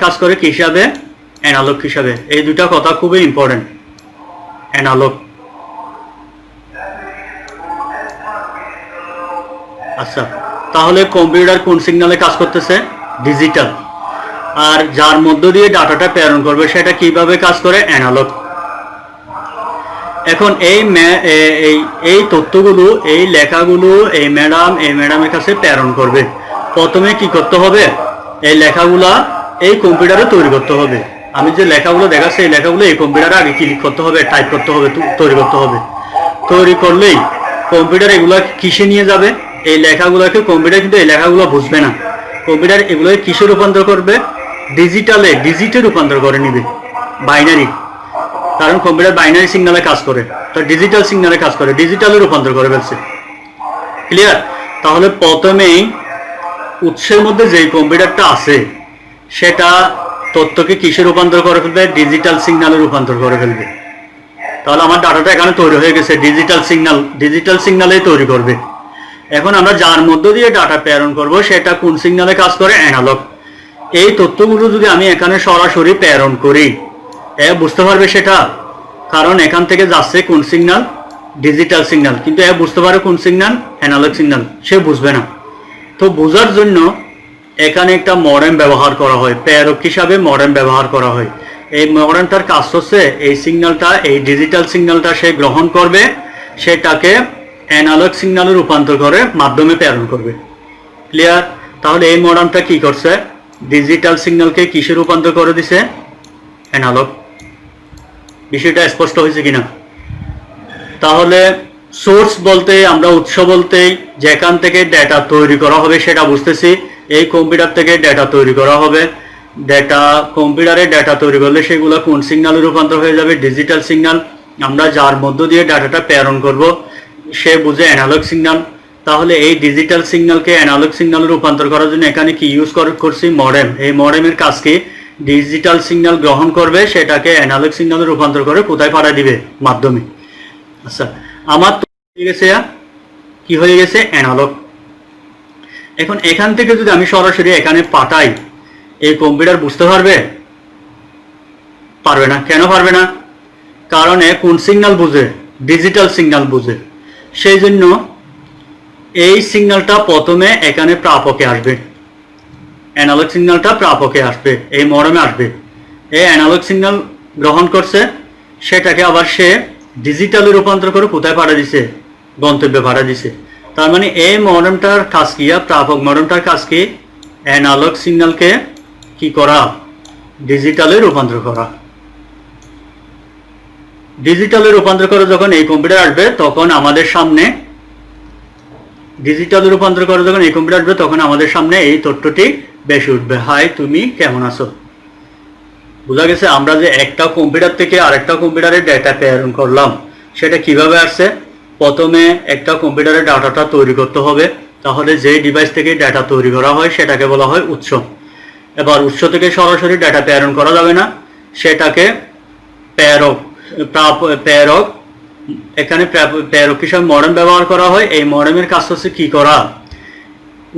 কাজ করে কি হিসাবে? অ্যানালগ হিসাবে। এই দুটা কথা খুবই ইম্পর্টেন্ট। অ্যানালগ। আচ্ছা, তাহলে কম্পিউটার কোন সিগন্যালে কাজ করতেছে? ডিজিটাল। আর যার মধ্য দিয়ে ডাটাটা প্রেরণ করবে সেটা কিভাবে কাজ করে, অ্যানালগ। এখন এই তথ্যগুলো, এই লেখাগুলো এই ম্যাডামের কাছে প্রেরণ করবে। প্রথমে কি করতে হবে, এই লেখাগুলা এই কম্পিউটারে তৈরি করতে হবে। আমি যে লেখাগুলো দেখাচ্ছি এই লেখাগুলো এই কম্পিউটারে আগে ক্লিক করতে হবে, টাইপ করতে হবে, তৈরি করতে হবে। তৈরি করলেই কম্পিউটার এগুলো কিসে নিয়ে যাবে, এই লেখাগুলোকে কম্পিউটার কিন্তু এই লেখাগুলো বুঝবে না। কম্পিউটার এগুলো কিসে রূপান্তর করবে, ডিজিটে রূপান্তর করে নিবে, বাইনারি। কারণ কম্পিউটার বাইনারি সিগনালে কাজ করে, তো ডিজিটাল সিগনালে কাজ করে, ডিজিটালে রূপান্তর করে ফেলছে। ক্লিয়ার? তাহলে প্রথমেই উৎসের মধ্যে যেই কম্পিউটারটা আছে সেটা তথ্যকে কিসে রূপান্তর করে ফেলবে, ডিজিটাল সিগনালে রূপান্তর করে ফেলবে। তাহলে আমার ডাটাটা এখানে তৈরি হয়ে গেছে, ডিজিটাল সিগনালেই তৈরি করবে। এখন আমরা যার মধ্য দিয়ে ডাটা প্রেরণ করব সেটা কোন সিগনালে কাজ করে, অ্যানালগ। এই তথ্যগুলো যদি আমি এখানে সরাসরি প্রেরণ করি, বুঝতে পারবে সেটা, কারণ এখান থেকে যাচ্ছে কোন সিগন্যাল, ডিজিটাল সিগন্যাল, কিন্তু বুঝতে পারে কোন সিগন্যাল, অ্যানালগ সিগন্যাল, সে বুঝবে না। তো বোঝার জন্য এখানে একটা মডেম ব্যবহার করা হয়, প্রেরক হিসাবে মডেম ব্যবহার করা হয়। এই মডেমটার কাজ হচ্ছে এই সিগন্যালটা, এই ডিজিটাল সিগন্যালটা সে গ্রহণ করবে, সেটাকে অ্যানালগ সিগন্যালে রূপান্তর করে মাধ্যমে প্রেরণ করবে। ক্লিয়ার? তাহলে এই মডেমটা কি করছে, ডিজিটাল সিগন্যালকে কিসে রূপান্তর করে দিছে, অ্যানালগ। বিষয়টা স্পষ্ট হয়েছে কিনা? তাহলে সোর্স বলতে আমরা উৎস বলতে যেখান থেকে ডেটা তৈরি করা হবে সেটা বুঝতেছি। এই কম্পিউটার থেকে ডেটা তৈরি করা হবে, কম্পিউটারে ডেটা তৈরি করলে সেগুলো কোন সিগন্যালে রূপান্তর হয়ে যাবে, ডিজিটাল সিগন্যাল। আমরা যার মধ্য দিয়ে ডাটাটা প্রেরণ করব সে বুঝে অ্যানালগ সিগন্যাল। তাহলে এই ডিজিটাল সিগন্যালকে অ্যানালগ সিগন্যালে রূপান্তর করার জন্য এখানে কি ইউজ করছি, মডেম। এই মডেমের কাজ কি, ডিজিটাল সিগন্যাল গ্রহণ করবে, সেটাকে অ্যানালগ সিগন্যালে রূপান্তর করে কোথায় পাঠিয়ে দিবে, মাধ্যমে। আচ্ছা, আমার তো হয়ে গেছে, কি হয়ে গেছে, অ্যানালগ। এখন এখান থেকে যদি আমি সরাসরি এখানে পাঠাই, এই কম্পিউটার বুঝতে পারবে, পারবে না। কেন পারবে না? কারণ কোন সিগন্যাল বুঝে, ডিজিটাল সিগন্যাল বুঝে। সেই জন্য এই সিগন্যালটা প্রথমে এখানে প্রাপকে আসবে, অ্যানালগ সিগন্যালটা প্রাপকে আসবে, এই মডেমে আসবে। এই অ্যানালগ সিগন্যাল গ্রহণ করছে, সেটাকে আবার সে ডিজিটালে রূপান্তর করে কোথায় পাঠিয়ে দিছে, গন্তব্যে পাঠিয়ে দিছে। তার মানে এই মডেমটার কাজ কি, প্রাপক মডেমটার কাজ কি, অ্যানালগ সিগন্যালকে কি করা, ডিজিটালে রূপান্তর করা। ডিজিটালে রূপান্তর করে যখন এই কম্পিউটার আসবে তখন আমাদের সামনে, ডিজিটালে রূপান্তর করে যখন এই কম্পিউটার আসবে তখন আমাদের সামনে এই তথ্যটি বেশি উঠবে, হাই তুমি কেমন আছো। বোঝা গেছে? আমরা যে একটা কম্পিউটার থেকে আরেকটা কম্পিউটারে ডেটা প্রেরণ করলাম সেটা কিভাবে আসছে, প্রথমে একটা কম্পিউটারে ডাটাটা তৈরি করতে হবে। তাহলে যে ডিভাইস থেকে ডাটা তৈরি করা হয় সেটাকে বলা হয় উৎস। এবার উৎস থেকে সরাসরি ডাটা প্রেরণ করা যাবে না, সেটাকে প্রেরক, এখানে প্রেরক হিসাবে মডেম ব্যবহার করা হয়। এই মডেমের কাজ হচ্ছে কি করা,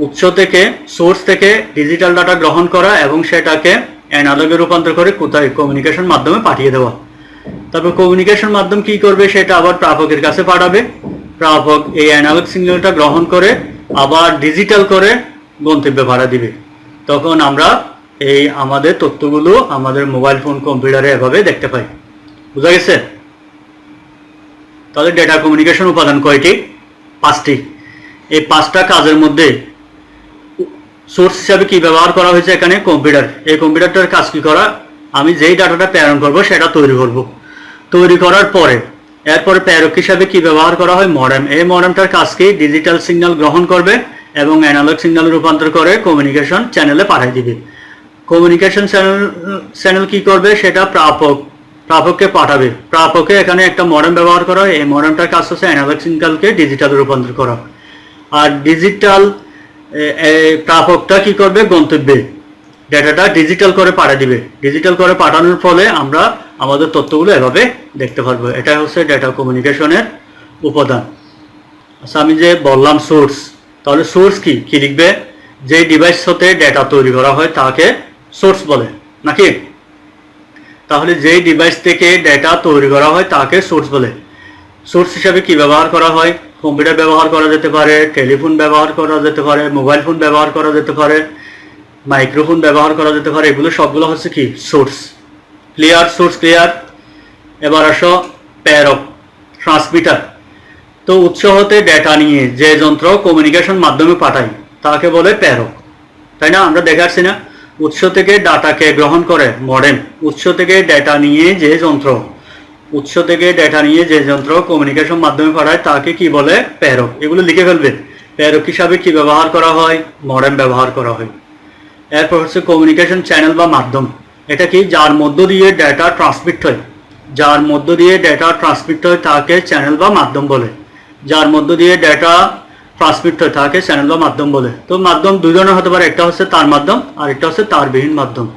উৎস থেকে, সোর্স থেকে ডিজিটাল ডাটা গ্রহণ করা এবং সেটাকে অ্যানালগে রূপান্তর করে কোথায়, কমিউনিকেশন মাধ্যমে পাঠিয়ে দেওয়া। তারপর কমিউনিকেশন মাধ্যম কি করবে, সেটা আবার প্রাপকের কাছে পাঠাবে। প্রাপক এই অ্যানালগ সিগন্যালটা গ্রহণ করে আবার ডিজিটাল করে গন্তব্যে পাঠিয়ে দিবে। তখন আমরা এই আমাদের তথ্যগুলো আমাদের মোবাইল ফোন, কম্পিউটারে এভাবে দেখতে পাই। বুঝা গেছে? তাহলে ডেটা কমিউনিকেশন উপাদান কয়টি, 5টি। এই 5টা কাজের মধ্যে সোর্স হিসাবে কি ব্যবহার করা হয়েছে এখানে, কম্পিউটার। এই কম্পিউটারটার কাজ কি করা, আমি যেই ডাটাটা প্রেরণ করব সেটা তৈরি করব। তৈরি করার পরে এরপরে প্রেরক হিসাবে কি ব্যবহার করা হয়, মডেম। এই মডেমটার কাজ কি, ডিজিটাল সিগন্যাল গ্রহণ করবে এবং অ্যানালগ সিগন্যালে রূপান্তর করে কমিউনিকেশন চ্যানেলে পাঠিয়ে দিবে। কমিউনিকেশন চ্যানেল কি করবে, সেটা প্রাপককে পাঠাবে। প্রাপকে এখানে একটা মডেম ব্যবহার করা হয়। এই মডেমটার কাজ হচ্ছে অ্যানালগ সিগন্যালকে ডিজিটালে রূপান্তর করা। আর ডিজিটাল প্রাপকটা কি করবে, গন্তব্যে ডেটাটা ডিজিটাল করে পাঠিয়ে দিবে। ডিজিটাল করে পাঠানোর ফলে আমরা আমাদের তথ্যগুলো এভাবে দেখতে পারবো। এটা হচ্ছে ডেটা কমিউনিকেশনের উপাদান। আচ্ছা, আমি যে বললাম সোর্স, তাহলে সোর্স কি কি লিখবে, যে ডিভাইস হতে ডেটা তৈরি করা হয় তাকে সোর্স বলে নাকি। তাহলে যেই ডিভাইস থেকে ডেটা তৈরি করা হয় তাকে সোর্স বলে। সোর্স হিসাবে কি ব্যবহার করা হয়, কম্পিউটার ব্যবহার করা যেতে পারে, টেলিফোন ব্যবহার করা যেতে পারে, মোবাইল ফোন ব্যবহার করা যেতে পারে, মাইক্রোফোন ব্যবহার করা যেতে পারে। এগুলো সবগুলো হচ্ছে কি সোর্স। ক্লিয়ার? Source clear? এবার আসো প্রেরক, ট্রান্সমিটার। তো উৎস হতে ডেটা নিয়ে যে যন্ত্র কমিউনিকেশন মাধ্যমে পাঠায় তাকে বলে প্রেরক, তাই না? আমরা দেখে আসছি না, উৎস থেকে ডাটাকে গ্রহণ করে মডেম, উৎস থেকে ডেটা নিয়ে যে যন্ত্র কমিউনিকেশন মাধ্যমে পাঠায় তাকে কি বলে? প্রেরক। এগুলো লিখে ফেলবে। প্রেরক হিসাবে কি ব্যবহার করা হয়? মডেম ব্যবহার করা হয়। এরপর হচ্ছে কমিউনিকেশন চ্যানেল বা মাধ্যম। এটা কি? যার মধ্য দিয়ে ডেটা ট্রান্সমিট হয়, তাকে চ্যানেল বা মাধ্যম বলে। তো মাধ্যম দুই ধরনের হতে পারে, একটা হচ্ছে তার মাধ্যম আর একটা হচ্ছে তারবিহীন মাধ্যম।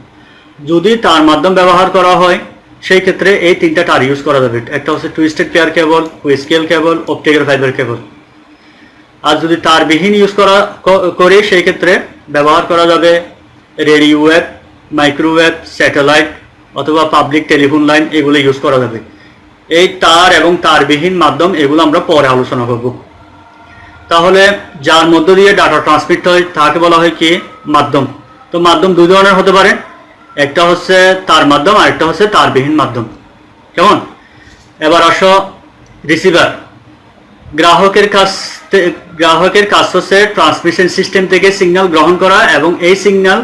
যদি তার মাধ্যম ব্যবহার করা হয় সেই ক্ষেত্রে এই তিনটা তার ইউজ করা যাবে। একটা হচ্ছে টুইস্টেড পেয়ার কেবল, হুইস্কেল কেবল, অপটিক্যাল ফাইবার কেবল। আর যদি তারবিহীন ইউজ করি সেই ক্ষেত্রে ব্যবহার করা যাবে রেডিও ওয়েভ, মাইক্রোওয়েভ, স্যাটেলাইট অথবা পাবলিক টেলিফোন লাইন। এগুলো ইউজ করা যাবে। এই তার এবং তারবিহীন মাধ্যম এগুলো আমরা পরে আলোচনা করব। তাহলে যার মধ্য দিয়ে ডাটা ট্রান্সমিট হয় তাকে বলা হয় কি? মাধ্যম। তো মাধ্যম দুই ধরনের হতে পারে, একটা হচ্ছে তার মাধ্যম আর একটা হচ্ছে তারবিহীন মাধ্যম। কেমন? এবার আসো রিসিভার। গ্রাহকের কাজ হচ্ছে ট্রান্সমিশন সিস্টেম থেকে সিগন্যাল গ্রহণ করা এবং এই সিগন্যাল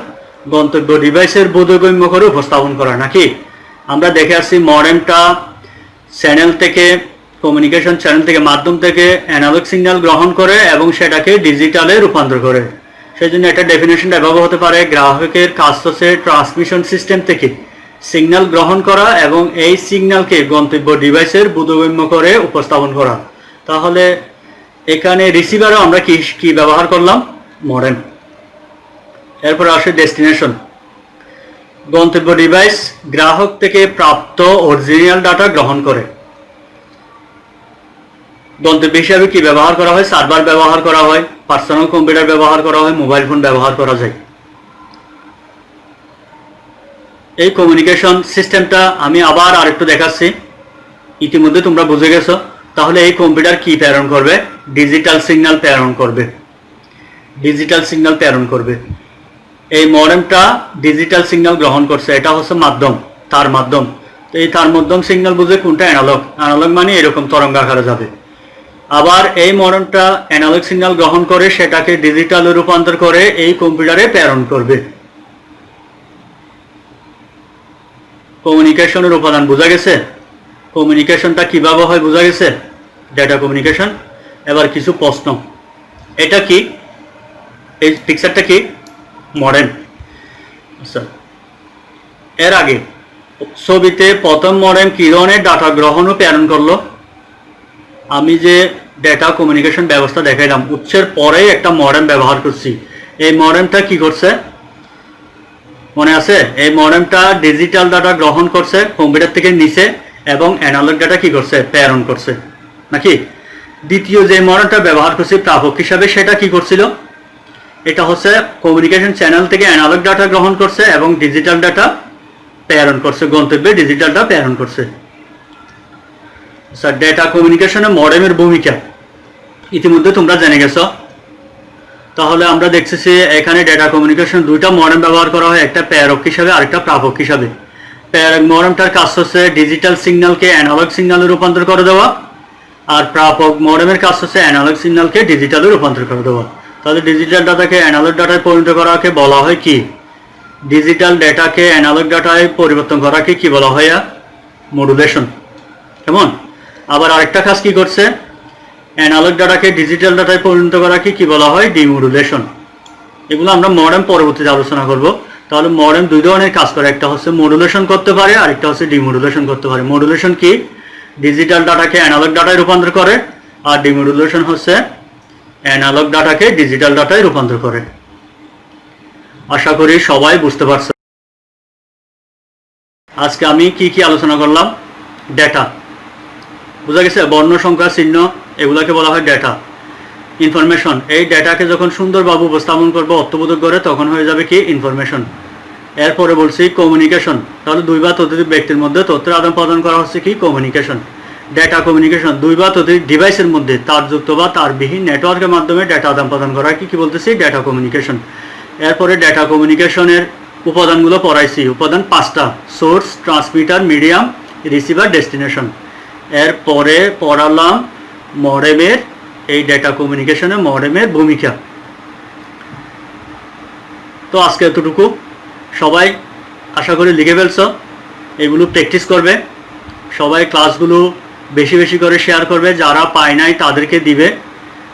গন্তব্য ডিভাইসের বোধগম্য করে উপস্থাপন করা, নাকি? আমরা দেখে আসছি মডেমটা কমিউনিকেশন চ্যানেল থেকে, মাধ্যম থেকে অ্যানালগ সিগন্যাল গ্রহণ করে এবং সেটাকে ডিজিটালে রূপান্তর করে। সেই জন্য একটা ডেফিনেশনটা এভাবে হতে পারে, গ্রাহকের কাজ হচ্ছে ট্রান্সমিশন সিস্টেম থেকে সিগন্যাল গ্রহণ করা এবং এই সিগন্যালকে গন্তব্য ডিভাইসের বোধগম্য করে উপস্থাপন করা। তাহলে এখানে রিসিভারও আমরা কি ব্যবহার করলাম? মডেম। এরপর আসে ডেস্টিনেশন। গন্তব্য ডিভাইস গ্রাহক থেকে প্রাপ্ত অরিজিনাল ডাটা গ্রহণ করে। গন্তব্য হিসাবে কি ব্যবহার করা হয়? সার্ভার ব্যবহার করা হয়, পার্সোনাল কম্পিউটার ব্যবহার করা হয়, মোবাইল ফোন ব্যবহার করা যায়। এই কমিউনিকেশন সিস্টেমটা আমি আবার আরেকটু দেখাচ্ছি, ইতিমধ্যে তোমরা বুঝে গেছো। তাহলে এই কম্পিউটার কি প্রেরণ করবে? ডিজিটাল সিগন্যাল প্রেরণ করবে। এই মডেমটা ডিজিটাল সিগন্যাল গ্রহণ করছে, এটা হচ্ছে মাধ্যম, তার মাধ্যম। তো এই তার মাধ্যম সিগন্যাল বুঝে কোনটা? অ্যানালগ মানে এরকম তরঙ্গ আকারে যাবে। আবার এই মডেমটা অ্যানালগ সিগন্যাল গ্রহণ করে সেটাকে ডিজিটালে রূপান্তর করে এই কম্পিউটারে প্রেরণ করবে। কমিউনিকেশনের উপাদান বোঝা গেছে? কমিউনিকেশনটা কিভাবে হয় বোঝা গেছে? Data communication. এবার কিছু প্রশ্ন। এটা কি? এই পিকচারটা কি? মডেম। আচ্ছা, এর আগে ছবিতে প্রথম মডেম কি ধরনের ডাটা গ্রহণ ও প্রেরণ করলো? আমি যে ডেটা কমিউনিকেশন ব্যবস্থা দেখাইলাম, উৎসের পরেই একটা মডেম ব্যবহার করছি। এই মডেমটা কি করছে মনে আছে? এই মডেমটা ডিজিটাল ডাটা গ্রহণ করছে কম্পিউটার থেকে নিচে এবং অ্যানালগ ডাটা কি করছে? প্রেরণ করছে, নাকি? দ্বিতীয় যে মডেমটা ব্যবহার করছি প্রাপক হিসাবে, সেটা কি করছিল? এটা হচ্ছে কমিউনিকেশন চ্যানেল থেকে অ্যানালগ ডাটা গ্রহণ করছে এবং ডিজিটাল ডাটা প্রেরণ করছে, গন্তব্যে ডিজিটালটা প্রেরণ করছে। স্যার, ডেটা কমিউনিকেশনে মডেমের ভূমিকা ইতিমধ্যে তোমরা জেনে গেছো। তাহলে আমরা দেখতেছি এখানে ডেটা কমিউনিকেশন দুইটা মডেম ব্যবহার করা হয়, একটা প্রেরক হিসাবে আর একটা প্রাপক হিসাবে। প্রেরক মডেমটার কাজ হচ্ছে ডিজিটাল সিগন্যালকে অ্যানালগ সিগন্যালে রূপান্তর করে দেওয়া, আর প্রাপক মডেমের কাজ হচ্ছে অ্যানালগ সিগন্যালকে ডিজিটালে রূপান্তর করে দেওয়া। তাহলে ডিজিটাল ডাটাকে অ্যানালগ ডাটায় পরিণত করাকে বলা হয় কি? ডিজিটাল ডেটাকে অ্যানালগ ডাটায় পরিবর্তন করাকে কি বলা হয়? মডুলেশন। কেমন? আবার আরেকটা কাজ কি করছে? অ্যানালগ ডাটাকে ডিজিটাল ডাটায় পরিণত করাকে কি বলা হয়? ডিমডুলেশন। এগুলো আমরা মডেম পরবর্তীতে আলোচনা করব। তাহলে মডেম দুই ধরনের কাজ করে, একটা হচ্ছে মডুলেশন করতে পারে আর একটা হচ্ছে ডিমডুলেশন করতে পারে। মডুলেশন কি? ডিজিটাল ডাটাকে অ্যানালগ ডাটায় রূপান্তর করে, আর ডিমডুলেশন হচ্ছে অ্যানালগ ডাটাকে ডিজিটাল ডাটায় রূপান্তর করে। আশা করি সবাই বুঝতে পারছো। আজকে আমি কি আলোচনা করলাম? ডেটা। বোঝা গেছে? বর্ণ, সংখ্যা, চিহ্ন এগুলাকে বলা হয় ডেটা, ইনফরমেশন। এই ডেটাকে যখন সুন্দরভাবে উপস্থাপন করবো, অর্থবোধক করে, তখন হয়ে যাবে কি? ইনফরমেশন। এরপরে বলছি কমিউনিকেশন। তাহলে দুই বা ততোধিক ব্যক্তির মধ্যে তথ্যের আদান প্রদান করা হচ্ছে কি? কমিউনিকেশন। ডেটা কমিউনিকেশন দুই বা ততোধিক ডিভাইসের মধ্যে তারযুক্ত বা তারবিহীন নেটওয়ার্কের মাধ্যমে ডেটা আদান প্রদান করা কি বলতেছি? Data communication. এরপরে ডেটা কমিউনিকেশনের উপাদানগুলো পড়াইছি, উপাদান 5টা: source, transmitter, medium, receiver, destination. এরপরে পড়ালাম মডেমের, এই ডেটা কমিউনিকেশনে মডেমের ভূমিকা। তো আজকে এতটুকু। সবাই আশা করি লিখে ফেলছো, এগুলো প্র্যাকটিস করবে, সবাই ক্লাসগুলো বেশি বেশি করে শেয়ার করবে, যারা পায় নাই তাদেরকে দিবে,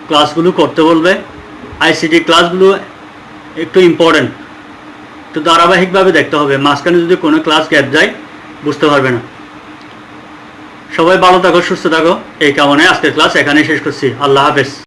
ক্লাসগুলো করতে বলবে। আইসিটি ক্লাসগুলো একটু ইম্পর্টেন্ট, তো ধারাবাহিকভাবে দেখতে হবে, মাঝখানে যদি কোনো ক্লাস গ্যাপ যায় বুঝতে পারবে না। সবাই ভালো থাকো, সুস্থ থাকো, এই কামনায় আজকের ক্লাস এখানেই শেষ করছি। আল্লাহ হাফেজ।